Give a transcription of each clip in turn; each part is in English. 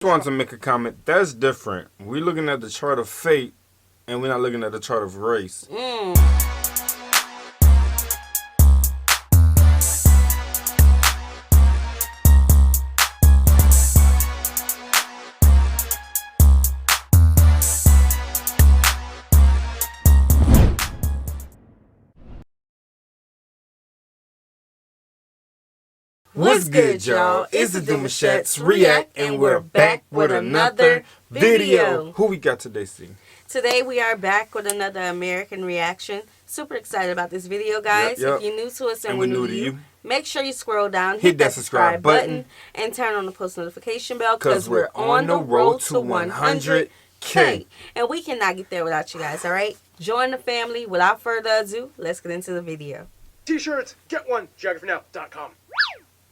Just want to make a comment. That's different. We're looking at the chart of fate, and we're not looking at the chart of race. What's good, y'all? It's the Demouchets REACT, and we're back with another video. Who we got today, C? Today we are back with another American reaction. Super excited about this video, guys. Yep. If you're new to us and we're new to you, make sure you scroll down, hit that subscribe button, and turn on the post notification bell because we're on the road to 100K. And we cannot get there without you guys, all right? Join the family. Without further ado, let's get into the video. T-shirts, get one, geographynow.com.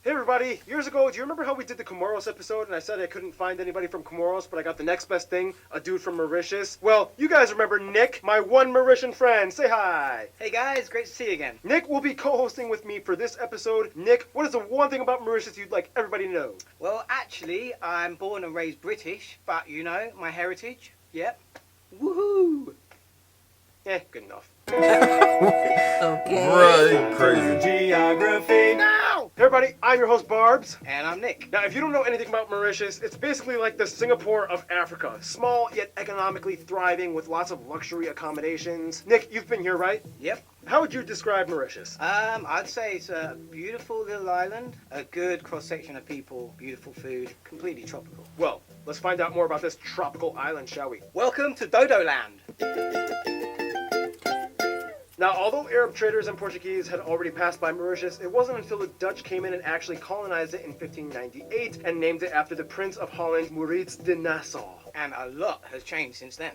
Hey everybody, years ago, do you remember how we did the Comoros episode and I said I couldn't find anybody from Comoros, but I got the next best thing, a dude from Mauritius? Well, you guys remember Nick, my one Mauritian friend. Say hi. Hey guys, great to see you again. Nick will be co-hosting with me for this episode. Nick, what is the one thing about Mauritius you'd like everybody to know? Well, actually, I'm born and raised British, but you know, my heritage, yep. Woohoo! Good enough. Okay. Right, crazy. Geography now! Hey everybody, I'm your host Barbs. And I'm Nick. Now, if you don't know anything about Mauritius, it's basically like the Singapore of Africa. Small, yet economically thriving with lots of luxury accommodations. Nick, you've been here, right? Yep. How would you describe Mauritius? I'd say it's a beautiful little island, a good cross-section of people, beautiful food, completely tropical. Well, let's find out more about this tropical island, shall we? Welcome to Dodo Land. Now, although Arab traders and Portuguese had already passed by Mauritius, it wasn't until the Dutch came in and actually colonized it in 1598 and named it after the Prince of Holland, Maurits de Nassau. And a lot has changed since then.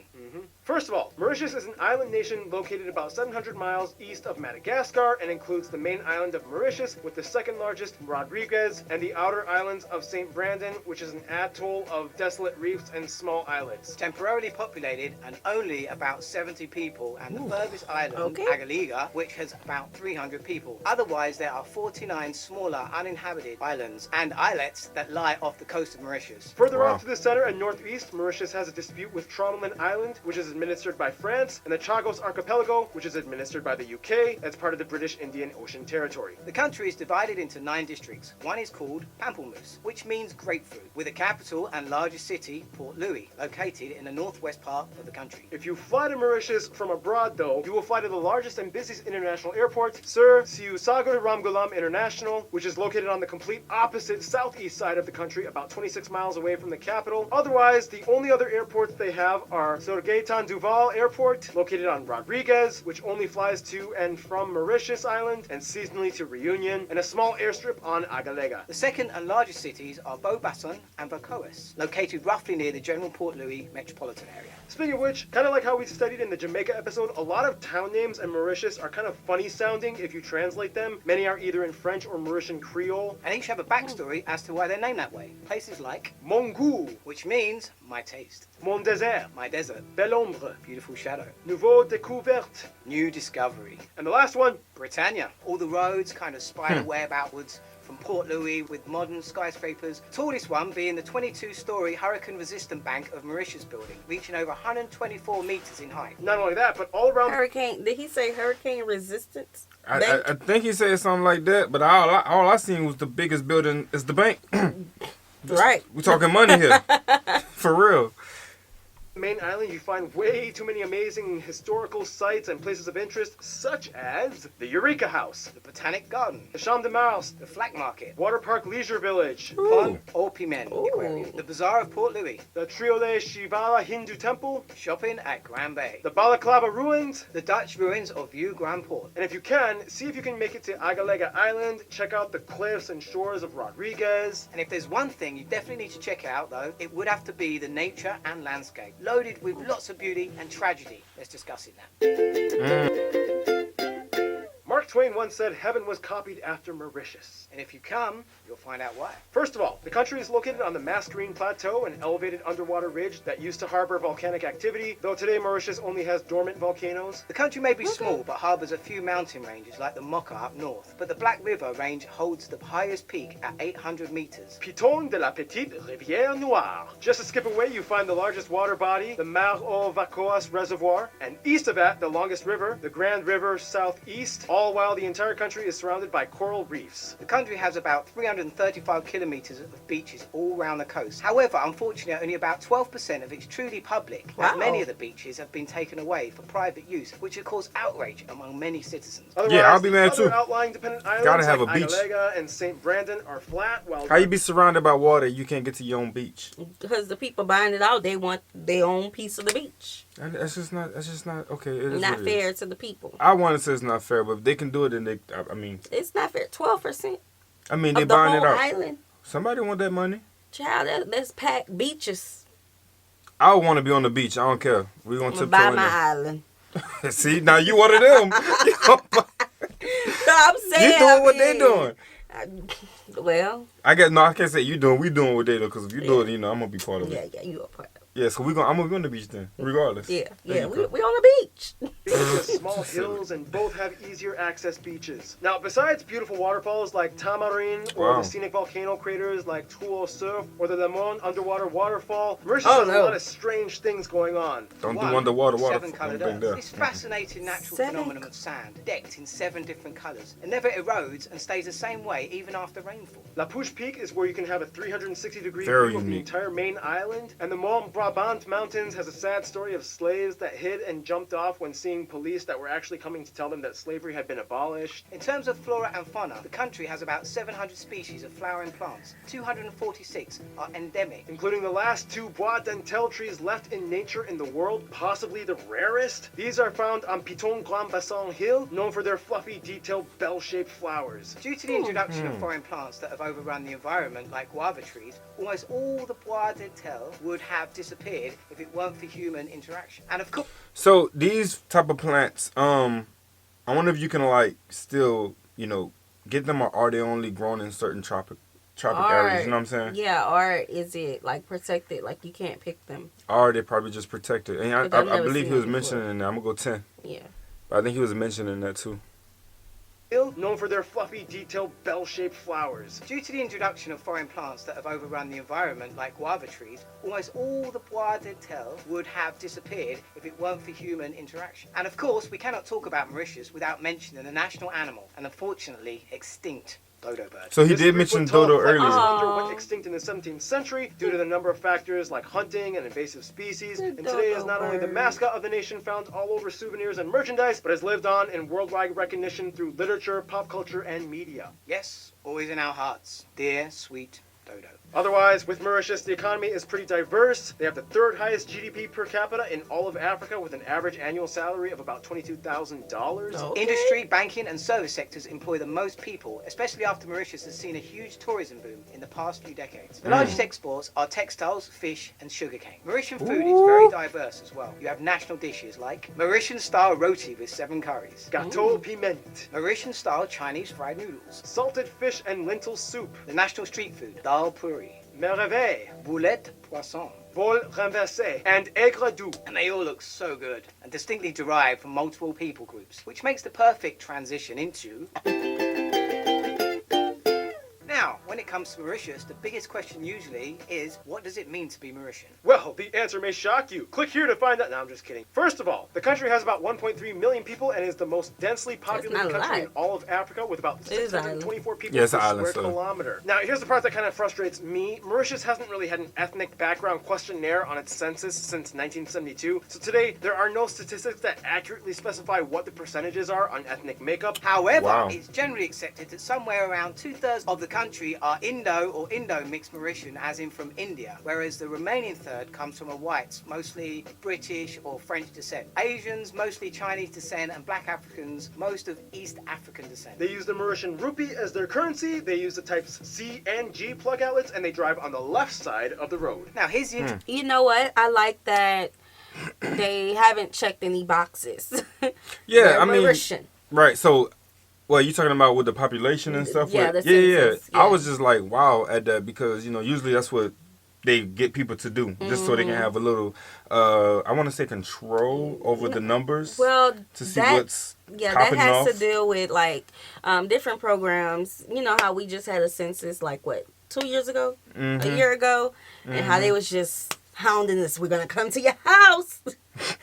First of all, Mauritius is an island nation located about 700 miles east of Madagascar and includes the main island of Mauritius with the second largest, Rodriguez, and the outer islands of St. Brandon, which is an atoll of desolate reefs and small islets. Temporarily populated and only about 70 people, and the furthest island, Agaliga, which has about 300 people. Otherwise, there are 49 smaller uninhabited islands and islets that lie off the coast of Mauritius. Further off to the center and northeast, Mauritius has a dispute with Tromelin Island, which is administered by France, and the Chagos Archipelago, which is administered by the UK as part of the British Indian Ocean Territory. The country is divided into 9 districts. One is called Pamplemousse, which means grapefruit, with a capital and largest city, Port Louis, located in the northwest part of the country. If you fly to Mauritius from abroad, though, you will fly to the largest and busiest international airport, Sir Siusagar Ramgoolam International, which is located on the complete opposite southeast side of the country, about 26 miles away from the capital. Otherwise, the only other airports they have are Sir Gaetan Duval Airport, located on Rodriguez, which only flies to and from Mauritius Island, and seasonally to Reunion, and a small airstrip on Agalega. The second and largest cities are Beaubassin and Vacoas, located roughly near the general Port Louis metropolitan area. Speaking of which, kind of like how we studied in the Jamaica episode, a lot of town names in Mauritius are kind of funny sounding if you translate them. Many are either in French or Mauritian Creole. And each have a backstory as to why they're named that way. Places like Mon goût, which means my taste. Mon désert, My desert. Belle ombre, Beautiful shadow. Nouveau découverte, New discovery. and the last one, Britannia. All the roads kind of spider web outwards from Port Louis with modern skyscrapers. Tallest one being the 22-story hurricane-resistant bank of Mauritius building, reaching over 124 meters in height. not only that, but all around. Hurricane, did he say hurricane resistance? I think he said something like that, but all I seen was the biggest building is the bank. Right. We talking money here. For real. The main island, you find way too many amazing historical sites and places of interest, such as the Eureka House, The Botanic Garden, the Champ de Mars, the Flag Market, Water Park Leisure Village, Pont au Piment Ooh. Aquarium, the Bazaar of Port Louis, the Triole Shivala Hindu Temple, shopping at Grand Bay, the Balaclava Ruins, the Dutch ruins of Vieux Grand Port. and if you can, see if you can make it to Agalega Island, check out the cliffs and shores of Rodriguez. And if there's one thing you definitely need to check out, though, it would have to be the nature and landscape, loaded with lots of beauty and tragedy. Let's discuss it now. Mark Twain once said heaven was copied after Mauritius. And if you come, you'll find out why. First of all, the country is located on the Mascarene Plateau, an elevated underwater ridge that used to harbor volcanic activity, though today Mauritius only has dormant volcanoes. The country may be small, but harbours a few mountain ranges like the Mocha up north. But the Black River range holds the highest peak at 800 metres. Piton de la Petite Rivière Noire. Just a skip away, you find the largest water body, the Mar aux Vacoas Reservoir, and east of that, the longest river, the Grand River southeast, all while the entire country is surrounded by coral reefs. The country has about 335 kilometres of beaches all around the coast. However, unfortunately, only about 12% of it's truly public. Wow. Many of the beaches have been taken away for private use, which has caused outrage among many citizens. Otherwise, Yeah, I'll be mad other too. outlying dependent islands Gotta have like a beach. Agalega and St. Brandon are flat, while How you be surrounded by water, you can't get to your own beach? Because the people buying it out, they want their own piece of the beach. That's just not okay. It is Not what it fair is. to the people. I want to say it's not fair, but if they can do it, then I mean, It's not fair. 12% they of the buying whole it out. island. Somebody want that money. Child, let's pack beaches. I want to be on the beach. I don't care. We gonna I'm gonna tiptoe buy in my there. island. See, now you one of them. I'm saying. You doing what they doing? Well, I guess no, I can't say you doing. We doing what they do because if you do it, you know I'm gonna be part of it. yeah, you a part of it. Yeah, so I'm gonna be on the beach then, regardless. Yeah, There you we go. on the beach. with small hills, and both have easier access beaches. Now, besides beautiful waterfalls like Tamarin or Wow. the scenic volcano craters like Trou Surf or the Lemon underwater waterfall, Mauritius Oh, has no. a lot of strange things going on. Don't One, do underwater water. Seven-coloured Don't bring earth. that. This fascinating natural Seven- phenomenon of sand, decked in 7 different colours, and never erodes and stays the same way even after rainfall. La Pouche Peak is where you can have a 360-degree Very view of the unique. entire main island, and the Mont Brabant Mountains has a sad story of slaves that hid and jumped off when seeing police that were actually coming to tell them that slavery had been abolished. In terms of flora and fauna, the country has about 700 species of flowering plants. 246 are endemic. Including the last 2 bois dentelle trees left in nature in the world, possibly the rarest. These are found on Piton Grand Bassin Hill, known for their fluffy, detailed, bell-shaped flowers. Due to the introduction of foreign plants that have overrun the environment, like guava trees, almost all the bois dentelle would have disappeared if it weren't for human interaction. And of course, So these type of plants, I wonder if you can like still, get them, or are they only grown in certain tropic areas? You know what I'm saying? Yeah, or is it like protected? Like you can't pick them. Or they probably just protected. And But I I've never believe seen he was it before. mentioning that. I'm gonna go 10. Yeah. But I think he was mentioning that too. Known for their fluffy, detailed, bell-shaped flowers. due to the introduction of foreign plants that have overrun the environment, like guava trees, almost all the bois dentelle would have disappeared if it weren't for human interaction. And of course, we cannot talk about Mauritius without mentioning the national animal, and unfortunately extinct dodo bird. So he This did mention 3-foot-tall dodo flightless earlier. hunter went extinct in the 17th century due to the number of factors like hunting and invasive species, The and today is dodo not only the bird. mascot of the nation found all over souvenirs and merchandise, but has lived on in worldwide recognition through literature, pop culture, and media. Yes, always in our hearts, dear sweet dodo. Otherwise, with Mauritius, the economy is pretty diverse. They have the 3rd highest GDP per capita in all of Africa, with an average annual salary of about $22,000. Okay. Industry, banking and service sectors employ the most people, especially after Mauritius has seen a huge tourism boom in the past few decades. The largest exports are textiles, fish and sugarcane. Mauritian food is very diverse as well. You have national dishes like Mauritian-style roti with 7 curries, Gâteau piment, Mauritian-style Chinese fried noodles, salted fish and lentil soup, the national street food, dal puri, merveille, boulette poisson, vol renversé, and aigre doux. and they all look so good and distinctly derived from multiple people groups, which makes the perfect transition into... Now, when it comes to Mauritius, the biggest question usually is, what does it mean to be Mauritian? Well, the answer may shock you. Click here to find out. No, I'm just kidding. First of all, the country has about 1.3 million people and is the most densely populated not a country in lot. all of Africa, with about It is an island. 624 people Yeah, it's per an island, square so- kilometer. Now, here's the part that kind of frustrates me. Mauritius hasn't really had an ethnic background questionnaire on its census since 1972. So today, there are no statistics that accurately specify what the percentages are on ethnic makeup. However, Wow. it's generally accepted that somewhere around 2/3 of the country are Indo or Indo-mixed Mauritian, as in from India, whereas the remaining third comes from a whites, mostly British or French descent. Asians, mostly Chinese descent, and black Africans, most of East African descent. They use the Mauritian rupee as their currency, they use the types C and G plug outlets, and they drive on the left side of the road. Now, here's the You know what? I like that they haven't checked any boxes. Yeah, They're I mean, Mauritian. right. So Well, you talking about with the population and stuff? Yeah, with, the census, I yeah. was just like, wow at that because, usually that's what they get people to do. Just so they can have a little, I want to say control over the numbers. Well, to see what's that popping has off. to do with like different programs. You know how we just had a census like what 2 years ago, a year ago, and how they was just hounding us. We're gonna come to your house,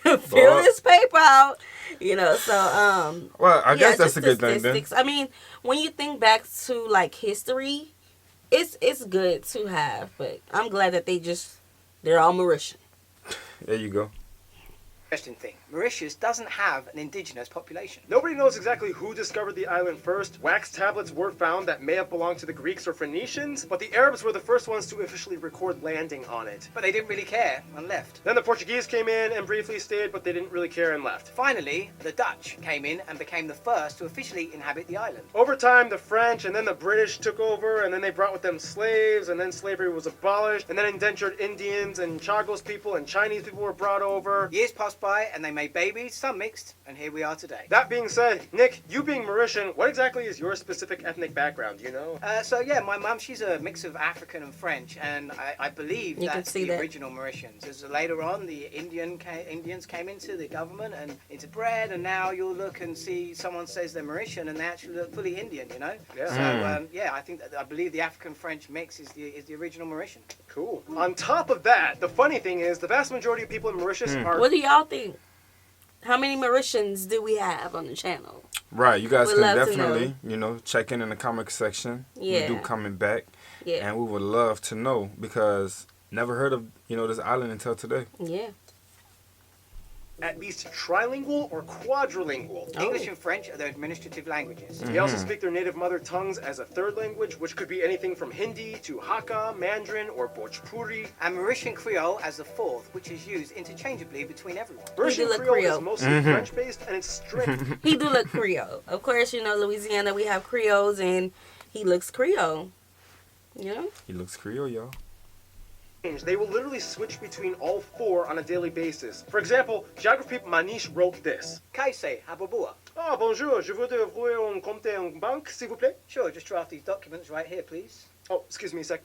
fill this paper out. So Well, I guess that's just a good thing then. statistics. I mean, when you think back to like history, it's good to have, but I'm glad that they're all Mauritian. There you go. Interesting thing. Mauritius doesn't have an indigenous population. Nobody knows exactly who discovered the island first. Wax tablets were found that may have belonged to the Greeks or Phoenicians, but the Arabs were the first ones to officially record landing on it. But they didn't really care and left. Then the Portuguese came in and briefly stayed, but they didn't really care and left. Finally, the Dutch came in and became the first to officially inhabit the island. Over time, the French and then the British took over, and then they brought with them slaves, and then slavery was abolished, and then indentured Indians and Chagos people and Chinese people were brought over. Years passed by and they made babies, some mixed, and here we are today. That being said, Nick, you being Mauritian, what exactly is your specific ethnic background, do you know? My mum, she's a mix of African and French, and I believe that's the original Mauritians. As later on, the Indians came into the government and into bread, and now you'll look and see someone says they're Mauritian, and they actually look fully Indian, Yeah. So, I believe the African-French mix is the original Mauritian. Cool. On top of that, the funny thing is, the vast majority of people in Mauritius are... What do y'all think? How many Mauritians do we have on the channel? Right, you guys We'd can love to definitely, check in the comment section. Yeah. We do coming back. Yeah. And we would love to know because never heard of, this island until today. Yeah. At least trilingual or quadrilingual. English and French are their administrative languages. They also speak their native mother tongues as a third language, which could be anything from Hindi to Hakka, Mandarin, or Bhojpuri. And Mauritian Creole as the fourth, which is used interchangeably between everyone. Mauritian Creole is mostly French-based, and it's strict. He do look Creole. Of course, Louisiana, we have Creoles, and he looks Creole. He looks Creole, y'all. They will literally switch between all four on a daily basis. For example, geography Manish wrote this. Kaise, hababua. Ah, bonjour, je voudrais ouvrir un compte en banque, s'il vous plaît. Sure, just draft these documents right here, please. Oh, excuse me a sec.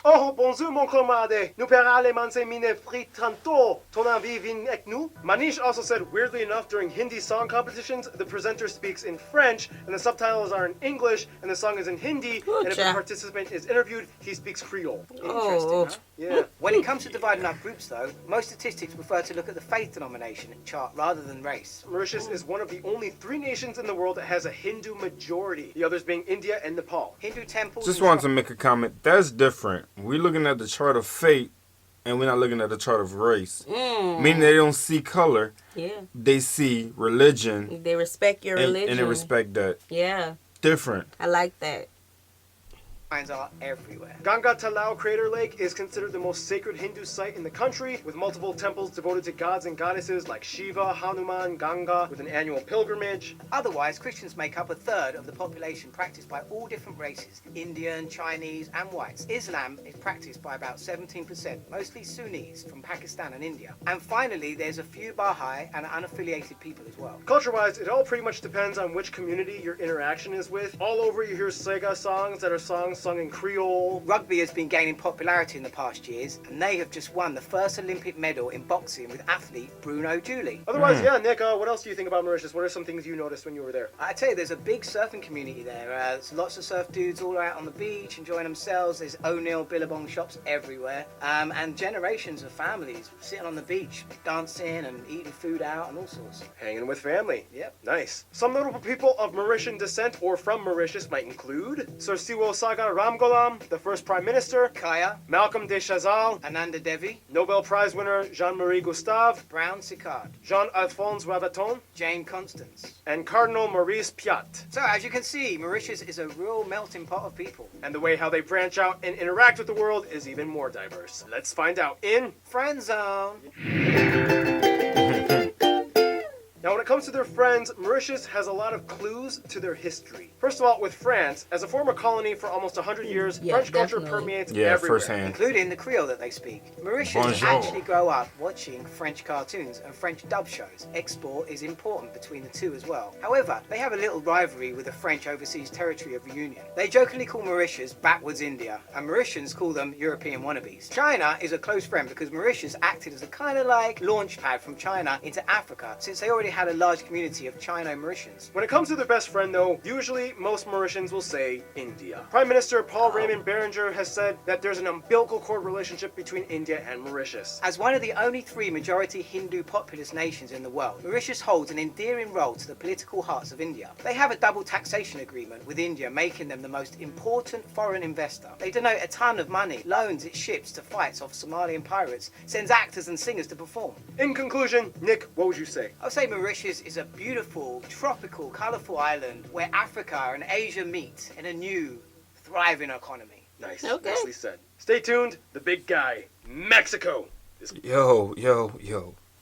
Oh, bonjour, mon camarade. Nous paiera les manse mine frites tantôt. Ton envie vient avec nous? Manish also said, weirdly enough, during Hindi song competitions, the presenter speaks in French, and the subtitles are in English, and the song is in Hindi, and if the participant is interviewed, he speaks Creole. Interesting, huh? Yeah. When it comes to dividing up groups, though, most statistics prefer to look at the faith denomination chart rather than race. Mauritius is one of the only 3 nations in the world that has a Hindu majority, the others being India and Nepal. Hindu temples... Just wanted to make a comment. That's different. We're looking at the chart of fate, and we're not looking at the chart of race. Meaning they don't see color. Yeah. They see religion. They respect your religion. And they respect that. Yeah. Different. I like that. Are everywhere. Ganga Talao Crater Lake is considered the most sacred Hindu site in the country, with multiple temples devoted to gods and goddesses like Shiva, Hanuman, Ganga, with an annual pilgrimage. Otherwise, Christians make up a third of the population, practiced by all different races, Indian, Chinese, and whites. Islam is practiced by about 17%, mostly Sunnis from Pakistan and India. And finally, there's a few Baha'i and unaffiliated people as well. Culture-wise, it all pretty much depends on which community your interaction is with. All over you hear Sega songs that are songs sung in Creole. Rugby has been gaining popularity in the past years, and they have just won the first Olympic medal in boxing with athlete Bruno Julie. Otherwise, yeah, Nick, what else do you think about Mauritius? What are some things you noticed when you were there? I tell you, there's a big surfing community there. There's lots of surf dudes all out on the beach enjoying themselves. There's O'Neill Billabong shops everywhere, and generations of families sitting on the beach, dancing and eating food out and all sorts. Hanging with family. Yep. Nice. Some notable people of Mauritian descent or from Mauritius might include Sir Siwo Saga Ramgoolam, the first Prime Minister, Kaya, Malcolm de Chazal, Ananda Devi, Nobel Prize winner Jean-Marie Gustave, Brown Sicard, Jean-Alphonse Ravaton, Jane Constance, and Cardinal Maurice Piat. So as you can see, Mauritius is a real melting pot of people. And the way how they branch out and interact with the world is even more diverse. Let's find out in Friend Zone. Now, when it comes to their friends, Mauritius has a lot of clues to their history. First of all, with France, as a former colony for almost 100 years, French culture permeates everywhere. Firsthand. Including the Creole that they speak. Mauritians actually grow up watching French cartoons and French dub shows. Export is important between the two as well. However, they have a little rivalry with the French overseas territory of Reunion. They jokingly call Mauritius backwards India, and Mauritians call them European wannabes. China is a close friend because Mauritius acted as a kind of like launch pad from China into Africa, since they already had a large community of Chino-Mauritians. When it comes to their best friend though, usually most Mauritians will say India. Prime Minister Paul Raymond Berenger has said that there's an umbilical cord relationship between India and Mauritius. As one of the only 3 majority Hindu populous nations in the world, Mauritius holds an endearing role to the political hearts of India. They have a double taxation agreement with India, making them the most important foreign investor. They donate a ton of money, loans its ships to fights off Somalian pirates, sends actors and singers to perform. In conclusion, Nick, what would you say? I would say Mauritius is a beautiful, tropical, colourful island where Africa and Asia meet in a new, thriving economy. Nice. Okay. Nicely said. Stay tuned. The big guy, Mexico. Yo.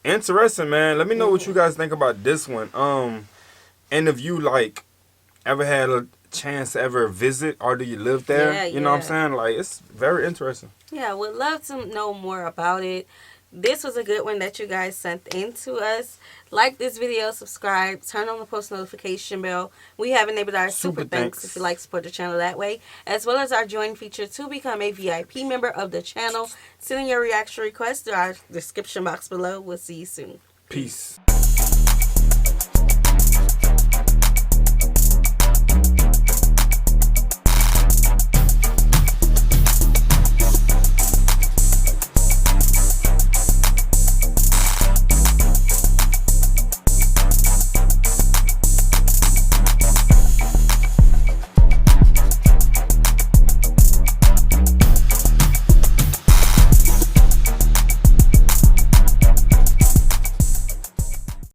Interesting, man. Let me know what you guys think about this one. And if you like ever had a chance to ever visit, or do you live there? Yeah, you know what I'm saying? Like, it's very interesting. Yeah, would love to know more about it. This was a good one that you guys sent in to us. Like this video, subscribe, turn on the post notification bell. We have enabled our super thanks if you like to support the channel that way, as well as our join feature to become a VIP member of the channel. Send in your reaction request to our description box below. We'll see you soon. Peace.